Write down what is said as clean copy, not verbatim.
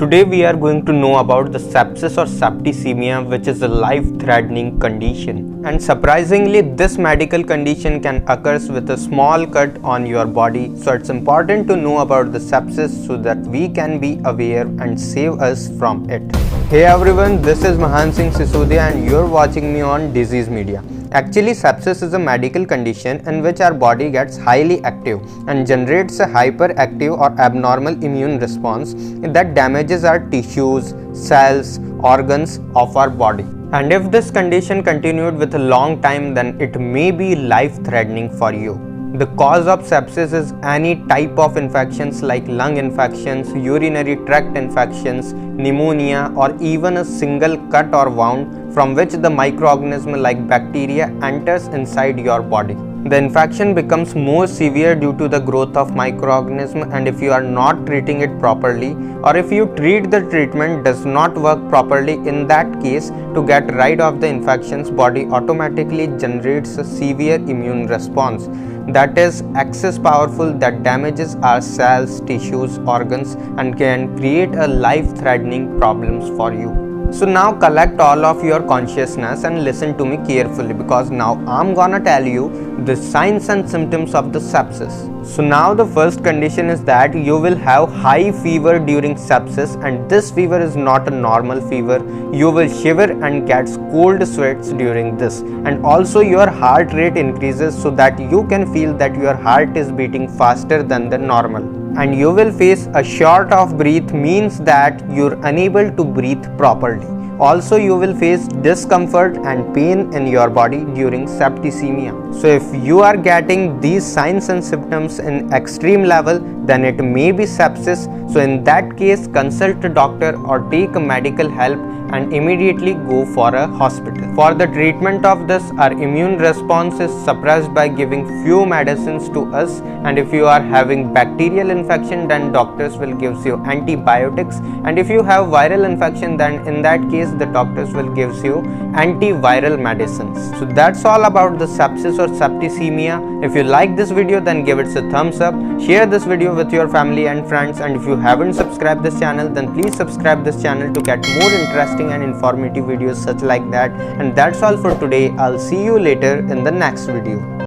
Today we are going to know about the sepsis or septicemia, which is a life-threatening condition. And surprisingly, this medical condition can occur with a small cut on your body. So it's important to know about the sepsis so that we can be aware and save us from it. Hey everyone, this is Mahan Singh Sisodia and you're watching me on Disease Media. Actually, sepsis is a medical condition in which our body gets highly active and generates a hyperactive or abnormal immune response that damages our tissues, cells, organs of our body. And if this condition continued with a long time, then it may be life-threatening for you. The cause of sepsis is any type of infections like lung infections, urinary tract infections, pneumonia, or even a single cut or wound from which the microorganism like bacteria enters inside your body. The infection becomes more severe due to the growth of microorganism, and if you are not treating it properly, or if you treat the treatment does not work properly, in that case, to get rid of the infections, body automatically generates a severe immune response that is excess powerful, that damages our cells, tissues, organs, and can create a life-threatening problems for you. So now collect all of your consciousness and listen to me carefully, because now I'm gonna tell you the signs and symptoms of the sepsis. So now the first condition is that you will have high fever during sepsis, and this fever is not a normal fever. You will shiver and get cold sweats during this, and also your heart rate increases so that you can feel that your heart is beating faster than the normal. And you will face a short of breath, means that you're unable to breathe properly. Also, you will face discomfort and pain in your body during septicemia. So if you are getting these signs and symptoms in extreme level, then it may be sepsis. So in that case, consult a doctor or take a medical help and immediately go for a hospital. For the treatment of this, our immune response is suppressed by giving few medicines to us, and if you are having bacterial infection, then doctors will give you antibiotics, and if you have viral infection, then in that case the doctors will give you antiviral medicines. So that's all about the sepsis or septicemia. If you like this video, then give it a thumbs up, share this video with your family and friends, and if you haven't subscribed this channel, then please subscribe this channel to get more interesting and informative videos such like that. And that's all for today. I'll see you later in the next video.